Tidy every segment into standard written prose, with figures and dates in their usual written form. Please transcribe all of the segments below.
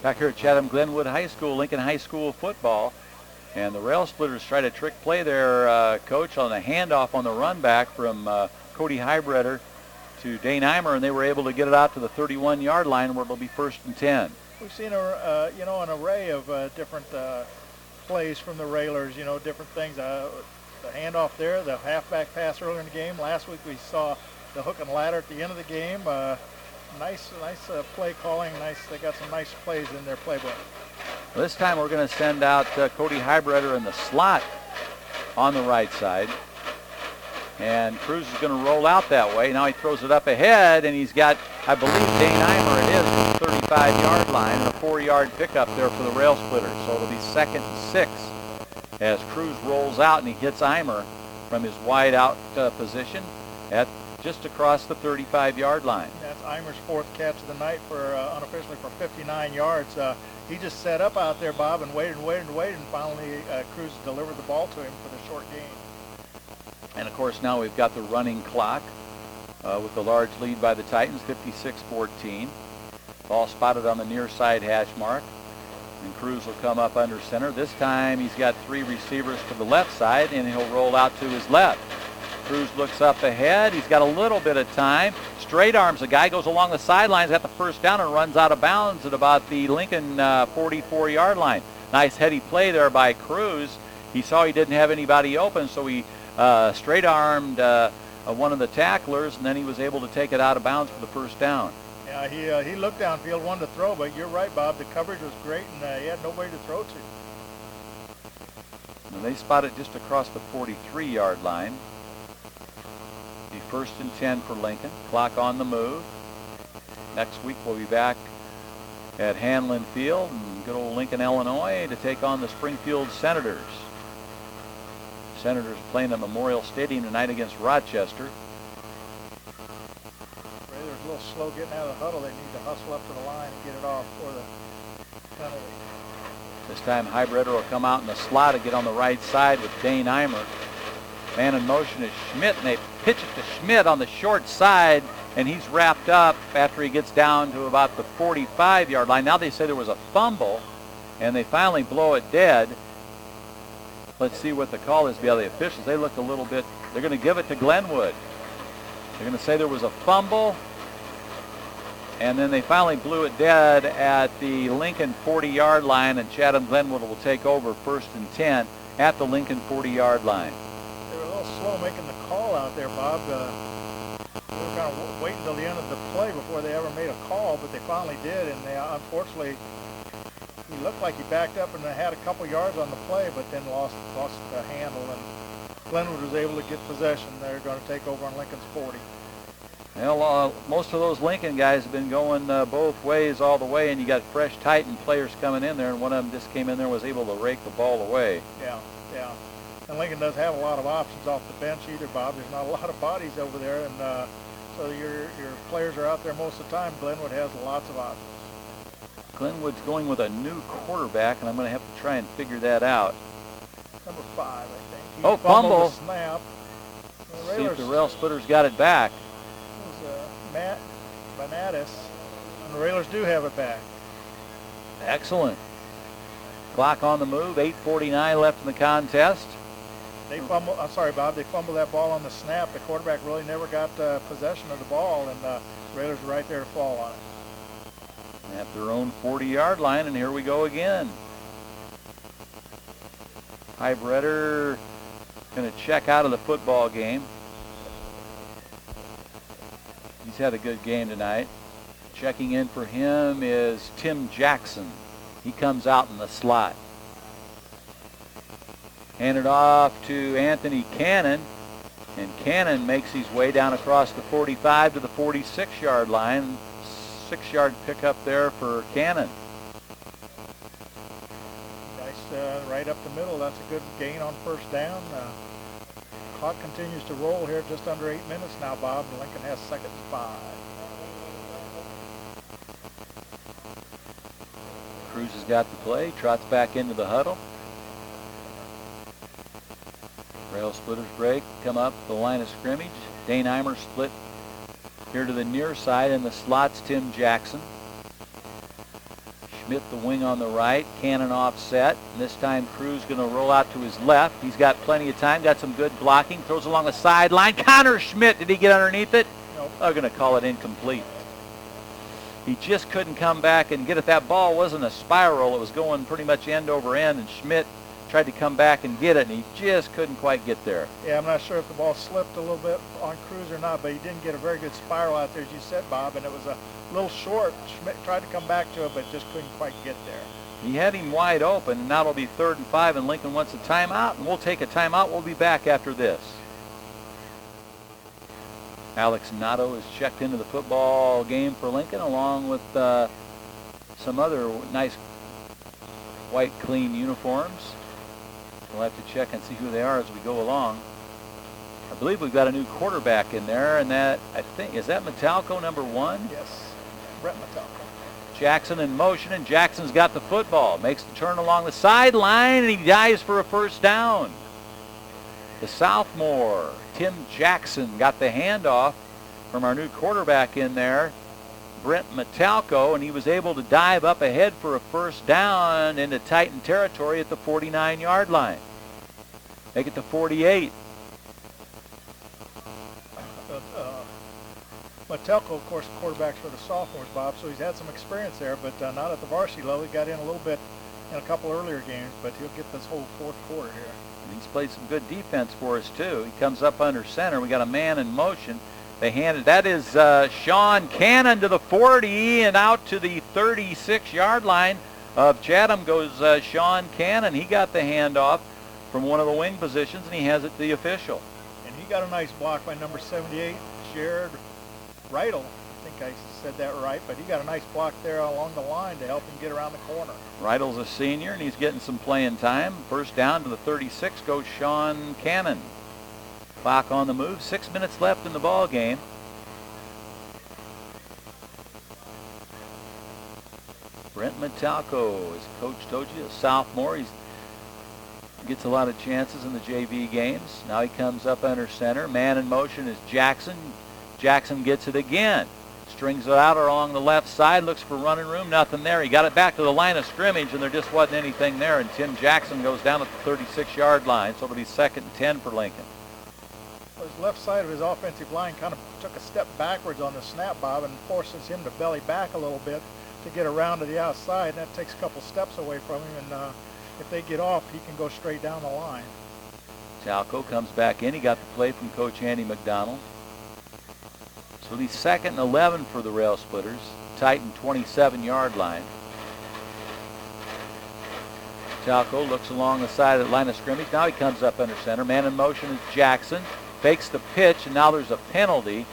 Back here at Chatham-Glenwood High School, Lincoln High School football. And the Railsplitters try to trick play their coach on a handoff on the run back from Cody Heibreder to Dane Eimer, and they were able to get it out to the 31-yard line where it'll be 1st and 10. We've seen an array of different plays from the Railers, different things. The handoff there, the halfback pass earlier in the game. Last week we saw the hook and ladder at the end of the game. Nice play calling. They got some nice plays in their playbook. This time we're going to send out Cody Heibreder in the slot on the right side. And Cruz is going to roll out that way. Now he throws it up ahead, and he's got, I believe, Dane Eimer, it is, at the 35-yard line, and a 4-yard pickup there for the Railsplitters. So it'll be 2nd and 6 as Cruz rolls out, and he hits Eimer from his wide out position at just across the 35-yard line. That's Eimer's 4th catch of the night for unofficially for 59 yards. He just set up out there, Bob, and waited, and finally Cruz delivered the ball to him for the short gain. And, of course, now we've got the running clock with the large lead by the Titans, 56-14. Ball spotted on the near side hash mark. And Cruz will come up under center. This time he's got 3 receivers to the left side, and he'll roll out to his left. Cruz looks up ahead. He's got a little bit of time. Straight arms the guy, goes along the sidelines, got the first down, and runs out of bounds at about the Lincoln 44-yard line. Nice heady play there by Cruz. He saw he didn't have anybody open, so he straight-armed one of the tacklers, and then he was able to take it out of bounds for the first down. Yeah, he looked downfield, wanted to throw, but you're right, Bob. The coverage was great, and he had nobody to throw to. And they spot it just across the 43-yard line. Be 1st and 10 for Lincoln. Clock on the move. Next week we'll be back at Hanlon Field in good old Lincoln, Illinois, to take on the Springfield Senators. Senators playing at Memorial Stadium tonight against Rochester. Raiders a little slow getting out of the huddle. They need to hustle up to the line and get it off for the penalty. This time Heibreder will come out in the slot and get on the right side with Dane Eimer. Man in motion is Schmidt, and they pitch it to Schmidt on the short side, and he's wrapped up after he gets down to about the 45-yard line. Now they say there was a fumble, and they finally blow it dead. Let's see what the call is by the officials. They look a little bit, they're going to give it to Glenwood. They're going to say there was a fumble, and then they finally blew it dead at the Lincoln 40-yard line, and Chatham-Glenwood will take over 1st and 10 at the Lincoln 40-yard line. They were a little slow making the call out there, Bob. They were kind of waiting until the end of the play before they ever made a call, but they finally did, and they unfortunately, he looked like he backed up and had a couple yards on the play, but then lost the handle, and Glenwood was able to get possession. They're going to take over on Lincoln's 40. Well, most of those Lincoln guys have been going both ways all the way, and you got fresh Titan players coming in there, and one of them just came in there and was able to rake the ball away. Yeah. And Lincoln does have a lot of options off the bench either, Bob. There's not a lot of bodies over there, and so your players are out there most of the time. Glenwood has lots of options. Glenwood's going with a new quarterback, and I'm going to have to try and figure that out. Number 5, I think. He fumble. The snap. See if the Railsplitters got it back. It was Matt Bonatis, and the Railers do have it back. Excellent. Clock on the move, 8:49 left in the contest. They fumbled. I'm sorry, Bob. They fumbled that ball on the snap. The quarterback really never got possession of the ball, and the Railers were right there to fall on it. At their own 40-yard line, and here we go again. Heibreder going to check out of the football game. He's had a good game tonight. Checking in for him is Tim Jackson. He comes out in the slot. Handed off to Anthony Cannon, and Cannon makes his way down across the 45 to the 46-yard line. 6-yard pickup there for Cannon. Nice, right up the middle. That's a good gain on first down. Clock continues to roll here, just under 8 minutes now, Bob. Lincoln has 2nd and 5. Cruz has got the play, trots back into the huddle. Railsplitters break, come up the line of scrimmage. Dane Eimer split here to the near side, and the slot's Tim Jackson. Schmidt the wing on the right, Cannon offset. And this time Cruz going to roll out to his left. He's got plenty of time, got some good blocking, throws along the sideline. Connor Schmidt, did he get underneath it? Nope. They're going to call it incomplete. He just couldn't come back and get it. That ball wasn't a spiral. It was going pretty much end over end, and Schmidt tried to come back and get it, and he just couldn't quite get there. Yeah, I'm not sure if the ball slipped a little bit on Cruz or not, but he didn't get a very good spiral out there, as you said, Bob, and it was a little short. Schmidt tried to come back to it, but just couldn't quite get there. He had him wide open, and now it'll be 3rd and 5, and Lincoln wants a timeout, and we'll take a timeout. We'll be back after this. Alex Nato is checked into the football game for Lincoln, along with some other nice white, clean uniforms. We'll have to check and see who they are as we go along. I believe we've got a new quarterback in there, and that, I think, is that Metalco, number 1? Yes, Brett Metalco. Jackson in motion, and Jackson's got the football. Makes the turn along the sideline, and he dives for a first down. The sophomore, Tim Jackson, got the handoff from our new quarterback in there, Brent Metalco, and he was able to dive up ahead for a first down into Titan territory at the 49-yard line. Make it to 48. Metalco, of course, quarterbacks for the sophomores, Bob, so he's had some experience there, but not at the varsity level. He got in a little bit in a couple earlier games, but he'll get this whole 4th quarter here. And he's played some good defense for us, too. He comes up under center. We got a man in motion. They handed, that is Sean Cannon to the 40 and out to the 36-yard line of Chatham goes Sean Cannon. He got the handoff from one of the wing positions, and he has it to the official. And he got a nice block by number 78, Jared Reidel. I think I said that right, but he got a nice block there along the line to help him get around the corner. Reidel's a senior, and he's getting some playing time. First down to the 36 goes Sean Cannon. Clock on the move. 6 minutes left in the ball game. Brent Metalco, as Coach told you, a sophomore. He gets a lot of chances in the JV games. Now he comes up under center. Man in motion is Jackson. Jackson gets it again. Strings it out along the left side. Looks for running room. Nothing there. He got it back to the line of scrimmage, and there just wasn't anything there. And Tim Jackson goes down at the 36-yard line. So it'll be 2nd and 10 for Lincoln. Well, his left side of his offensive line kind of took a step backwards on the snap, Bob, and forces him to belly back a little bit to get around to the outside. And that takes a couple steps away from him. And if they get off, he can go straight down the line. Talco comes back in. He got the play from Coach Andy McDonald. So it'll be 2nd and 11 for the Railsplitters. Titan 27-yard line. Talco looks along the side of the line of scrimmage. Now he comes up under center. Man in motion is Jackson. Fakes the pitch, and now there's a penalty.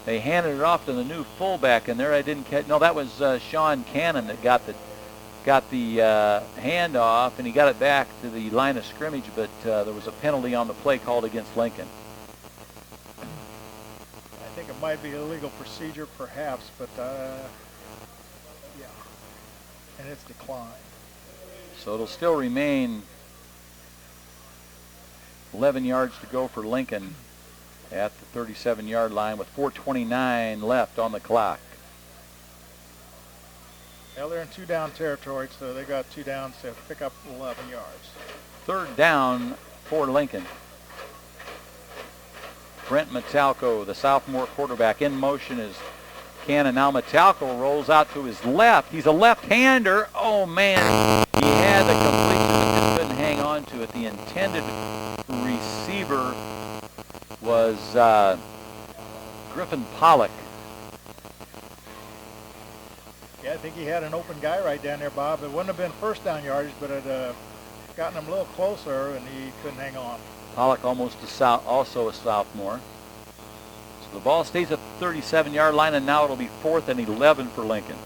They handed it off to the new fullback in there. I didn't catch. No, that was Sean Cannon that got the handoff, and he got it back to the line of scrimmage, but there was a penalty on the play called against Lincoln. I think it might be illegal procedure, perhaps, but yeah, and it's declined. So it'll still remain 11 yards to go for Lincoln at the 37-yard line with 4:29 left on the clock. Well, they're in 2-down territory, so they got 2 downs to pick up 11 yards. 3rd down for Lincoln. Brent Metalco, the sophomore quarterback, in motion is Cannon. Now Metalco rolls out to his left. He's a left-hander. Oh, man. He had the completion and just couldn't hang on to it. The intended receiver was Griffin Pollock. Yeah, I think he had an open guy right down there, Bob. It wouldn't have been 1st down yardage, but it gotten him a little closer, and he couldn't hang on. Pollock also a sophomore. So the ball stays at the 37-yard line, and now it'll be 4th and 11 for Lincoln.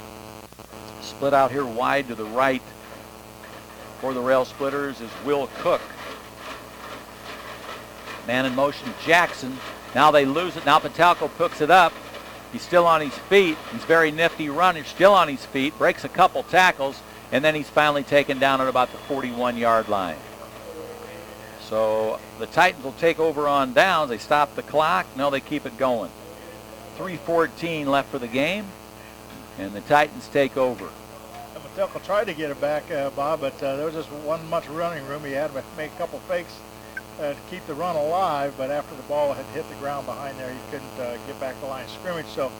Split out here wide to the right for the Railsplitters is Will Cook. Man in motion, Jackson. Now they lose it. Now Metalco picks it up. He's still on his feet. He's very nifty runner, still on his feet, breaks a couple tackles, and then he's finally taken down at about the 41-yard line. So the Titans will take over on downs. They stop the clock. No, they keep it going. 3:14 left for the game, and the Titans take over. Metelko tried to get it back, Bob, but there was just one much running room. He had to make a couple fakes to keep the run alive, but after the ball had hit the ground behind there, he couldn't get back the line of scrimmage. So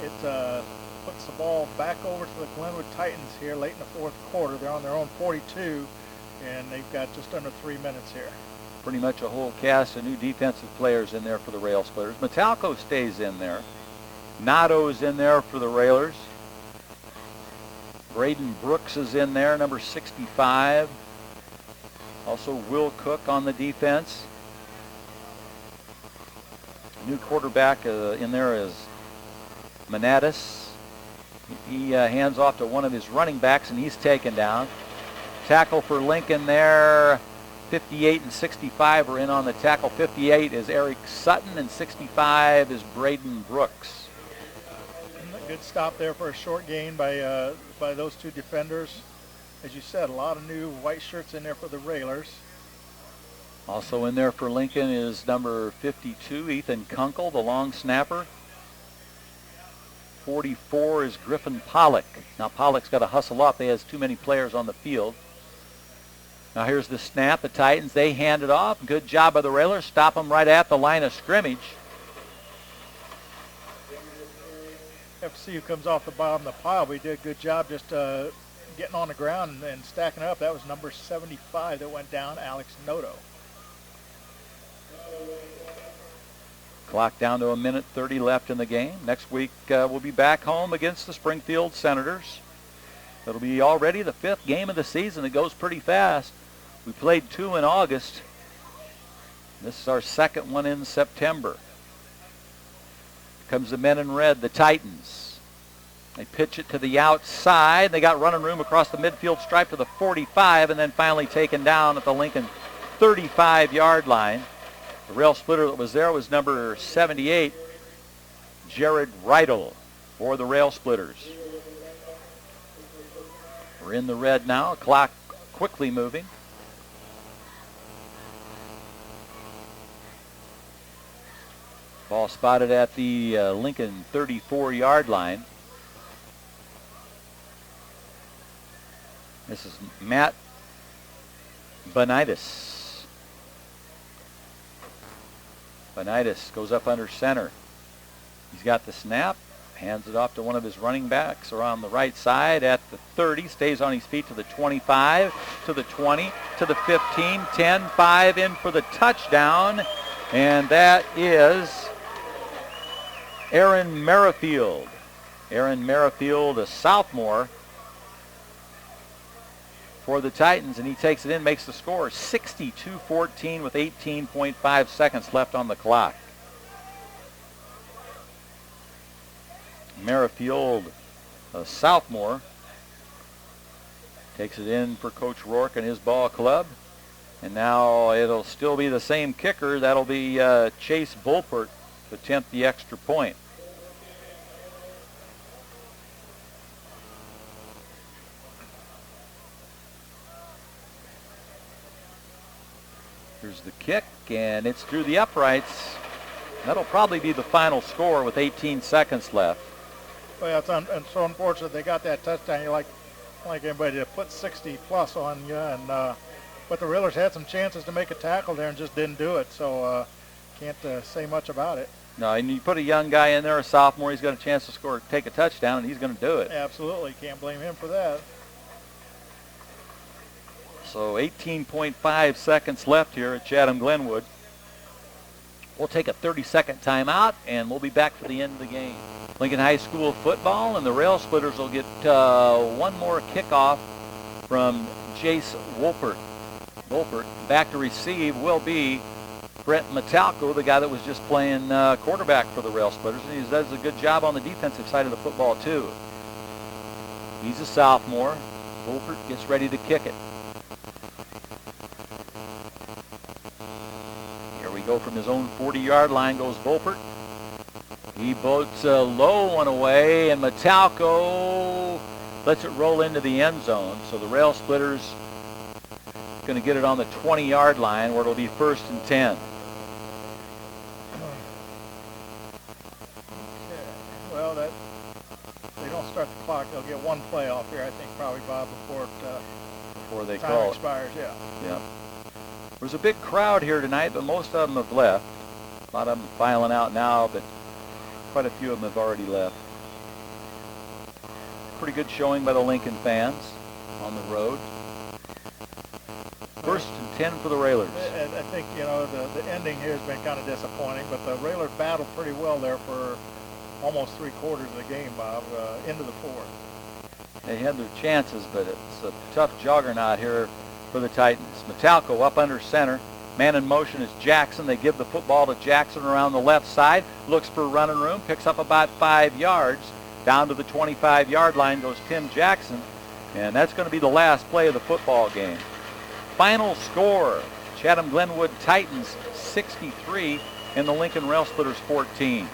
it puts the ball back over to the Glenwood Titans here late in the fourth quarter. They're on their own 42, and they've got just under 3 minutes here. Pretty much a whole cast of new defensive players in there for the Railsplitters. Metalco stays in there. Notto's in there for the Railers. Braden Brooks is in there, number 65. Also Will Cook on the defense. New quarterback in there is Manatis. He hands off to one of his running backs, and he's taken down. Tackle for Lincoln there. 58 and 65 are in on the tackle. 58 is Eric Sutton, and 65 is Braden Brooks. Good stop there for a short gain by those two defenders. As you said, a lot of new white shirts in there for the Railers. Also in there for Lincoln is number 52, Ethan Kunkel, the long snapper. 44 is Griffin Pollock. Now Pollock's got to hustle up. He has too many players on the field. Now here's the snap. The Titans, they hand it off. Good job by the Railers. Stop them right at the line of scrimmage. FC who comes off the bottom of the pile. We did a good job just getting on the ground and stacking up. That was number 75 that went down, Alex Noto. Clock down to 1:30 left in the game. Next week we'll be back home against the Springfield Senators. It'll be already the 5th game of the season. It goes pretty fast. We played 2 in August. This is our 2nd one in September. Comes the men in red, the Titans. They pitch it to the outside. They got running room across the midfield stripe to the 45, and then finally taken down at the Lincoln 35-yard line. The Railsplitter that was there was number 78, Jared Reidel, for the Railsplitters. We're in the red now. Clock quickly moving. Ball spotted at the Lincoln 34-yard line. This is Matt Benitis. Benitis goes up under center. He's got the snap. Hands it off to one of his running backs around the right side at the 30. Stays on his feet to the 25, to the 20, to the 15, 10, 5 in for the touchdown. And that is Aaron Merrifield. Aaron Merrifield, a sophomore for the Titans, and he takes it in, makes the score 62-14 with 18.5 seconds left on the clock. Merrifield, a sophomore, takes it in for Coach Rourke and his ball club. And now it'll still be the same kicker. That'll be Chase Volpert to attempt the extra point. Here's the kick, and it's through the uprights. That'll probably be the final score with 18 seconds left. Well, it's so unfortunate they got that touchdown. You like anybody to put 60 plus on you, and but the Railers had some chances to make a tackle there and just didn't do it. So can't say much about it. No, and you put a young guy in there, a sophomore, he's got a chance to score, take a touchdown, and he's going to do it. Absolutely, can't blame him for that. So 18.5 seconds left here at Chatham-Glenwood. We'll take a 30-second timeout, and we'll be back for the end of the game. Lincoln High School football, and the Railsplitters will get one more kickoff from Jace Wolpert. Back to receive will be Brett Metalco, the guy that was just playing quarterback for the Railsplitters, and he does a good job on the defensive side of the football, too. He's a sophomore. Wolpert gets ready to kick it. Here we go from his own 40-yard line goes Volpert. He boats a low one away, and Metalco lets it roll into the end zone. So the Railsplitters going to get it on the 20-yard line where it'll be 1st and 10. Okay. Well, they don't start the clock. They'll get one play off here, I think, probably probably, Bob, before they time call it. expires. Yeah. Yeah. There's a big crowd here tonight, but most of them have left. A lot of them filing out now, but quite a few of them have already left. Pretty good showing by the Lincoln fans on the road. First and 10 for the Railers. I think, you know, the ending here has been kind of disappointing, but the Railers battled pretty well there for almost 3/4 of the game, Bob, into the fourth. They had their chances, but it's a tough juggernaut here for the Titans. Metalco up under center. Man in motion is Jackson. They give the football to Jackson around the left side. Looks for running room. Picks up about 5 yards. Down to the 25-yard line goes Tim Jackson. And that's going to be the last play of the football game. Final score, Chatham-Glenwood Titans 63 and the Lincoln Railsplitters 14.